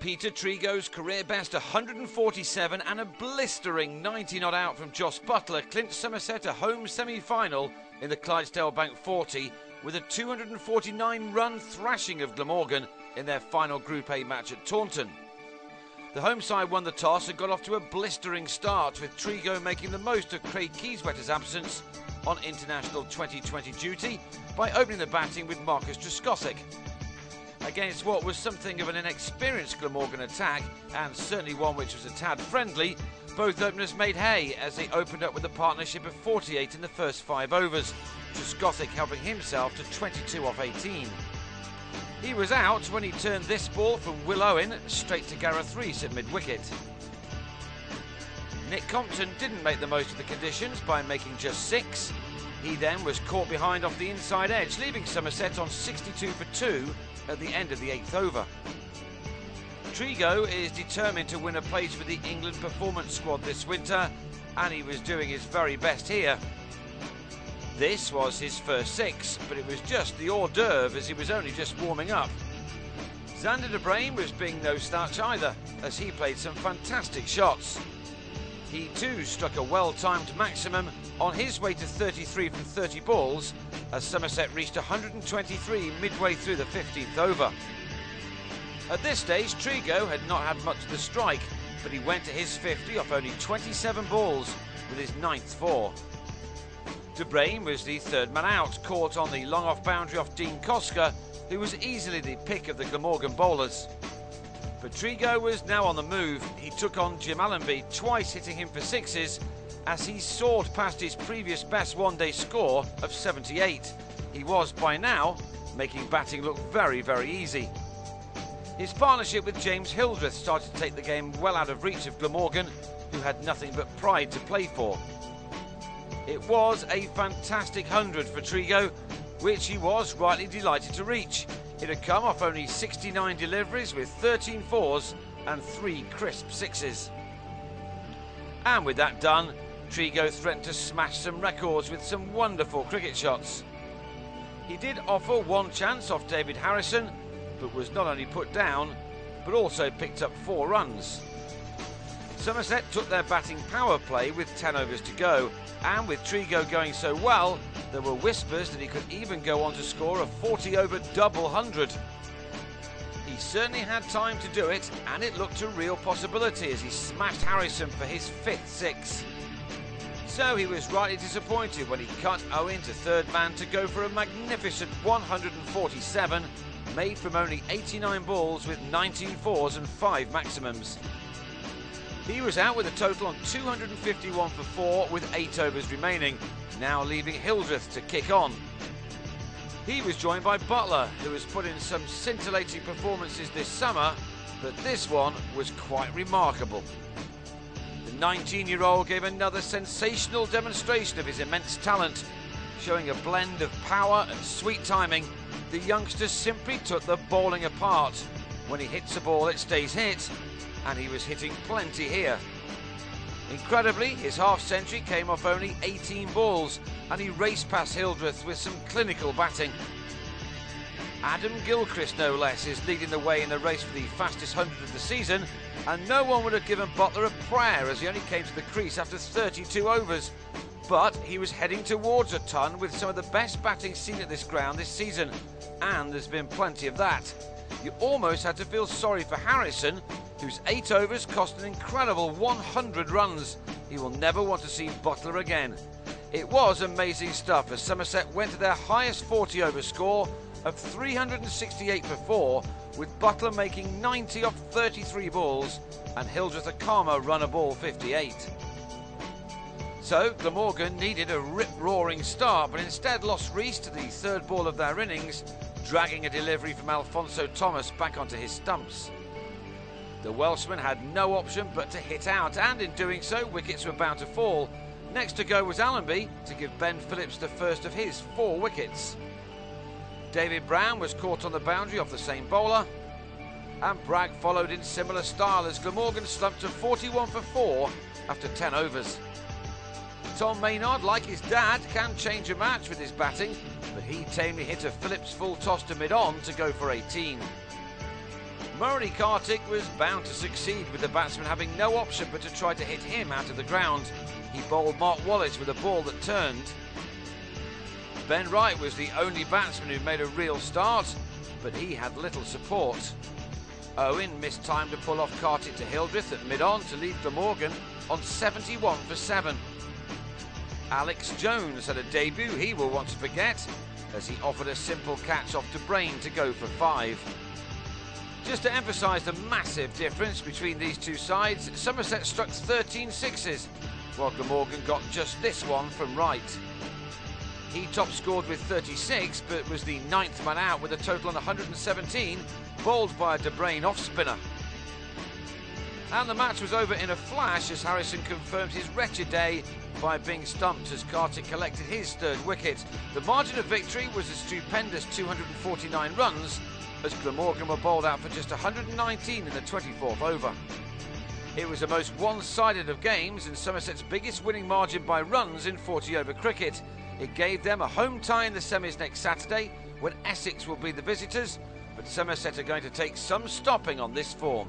Peter Trego's career best 147 and a blistering 90 not out from Josh Buttler clinched Somerset a home semi-final in the Clydesdale Bank 40 with a 249-run thrashing of Glamorgan in their final Group A match at Tauton. The home side won the toss and got off to a blistering start, with Trego making the most of Craig Keyswetter's absence on international 2020 duty by opening the batting with Marcus Trescosic. Against what was something of an inexperienced Glamorgan attack, and certainly one which was a tad friendly, both openers made hay as they opened up with a partnership of 48 in the first 5 overs, Trescosic helping himself to 22 off 18. He was out when he turned this ball from Will Owen straight to Gareth Rees at mid-wicket. Nick Compton didn't make the most of the conditions by making just 6. He then was caught behind off the inside edge, leaving Somerset on 62 for 2 at the end of the 8th over. Trego is determined to win a place with the England performance squad this winter, and he was doing his very best here. This was his first 6, but it was just the hors d'oeuvre as he was only just warming up. Xander de Brain was being no slouch either, as he played some fantastic shots. He too struck a well-timed maximum on his way to 33 from 30 balls as Somerset reached 123 midway through the 15th over. At this stage, Trego had not had much of the strike, but he went to his 50 off only 27 balls with his 9th 4. De Brain was the 3rd man out, caught on the long-off boundary off Dean Koska, who was easily the pick of the Glamorgan bowlers. But Trego was now on the move. He took on Jim Allenby, twice hitting him for 6s, as he soared past his previous best one-day score of 78. He was, by now, making batting look very, very easy. His partnership with James Hildreth started to take the game well out of reach of Glamorgan, who had nothing but pride to play for. It was a fantastic 100 for Trego, which he was rightly delighted to reach. It had come off only 69 deliveries with 13 4s and 3 crisp 6s. And with that done, Trego threatened to smash some records with some wonderful cricket shots. He did offer one chance off David Harrison, but was not only put down, but also picked up 4 runs. Somerset took their batting power play with 10 overs to go, and with Trego going so well, there were whispers that he could even go on to score a 40-over double 100. He certainly had time to do it, and it looked a real possibility as he smashed Harrison for his 5th 6. So he was rightly disappointed when he cut Owen to 3rd man to go for a magnificent 147, made from only 89 balls with 19 4s and 5 maximums. He was out with a total on 251 for 4 with 8 overs remaining, now leaving Hildreth to kick on. He was joined by Buttler, who has put in some scintillating performances this summer, but this one was quite remarkable. The 19-year-old gave another sensational demonstration of his immense talent. Showing a blend of power and sweet timing, the youngster simply took the bowling apart. When he hits a ball, it stays hit, and he was hitting plenty here. Incredibly, his half-century came off only 18 balls, and he raced past Hildreth with some clinical batting. Adam Gilchrist, no less, is leading the way in the race for the fastest 100 of the season, and no one would have given Buttler a prayer as he only came to the crease after 32 overs. But he was heading towards a ton with some of the best batting seen at this ground this season, and there's been plenty of that. You almost had to feel sorry for Harrison, whose 8 overs cost an incredible 100 runs. He will never want to see Buttler again. It was amazing stuff as Somerset went to their highest 40-over score of 368 for 4, with Buttler making 90 off 33 balls and Hildreth a calmer run-a-ball 58. So Glamorgan needed a rip-roaring start, but instead lost Rees to the 3rd ball of their innings, dragging a delivery from Alfonso Thomas back onto his stumps. The Welshman had no option but to hit out, and in doing so, wickets were bound to fall. Next to go was Allenby to give Ben Phillips the first of his 4 wickets. David Brown was caught on the boundary off the same bowler, and Bragg followed in similar style as Glamorgan slumped to 41 for 4 after 10 overs. Tom Maynard, like his dad, can change a match with his batting, but he tamely hit a Phillips full toss to mid-on to go for 18. Murray Kartik was bound to succeed, with the batsman having no option but to try to hit him out of the ground. He bowled Mark Wallace with a ball that turned. Ben Wright was the only batsman who made a real start, but he had little support. Owen missed time to pull off Kartik to Hildreth at mid-on to leave Glamorgan on 71 for 7. Alex Jones had a debut he will want to forget, as he offered a simple catch off to Brain to go for 5. Just to emphasise the massive difference between these two sides, Somerset struck 13 sixes, while Glamorgan got just this one from Wright. He top scored with 36, but was the 9th man out with a total on 117, bowled by a De Bruyne off-spinner. And the match was over in a flash as Harrison confirmed his wretched day by being stumped as Kartik collected his 3rd wicket. The margin of victory was a stupendous 249 runs, as Glamorgan were bowled out for just 119 in the 24th over. It was the most one-sided of games and Somerset's biggest winning margin by runs in 40-over cricket. It gave them a home tie in the semis next Saturday, when Essex will be the visitors, but Somerset are going to take some stopping on this form.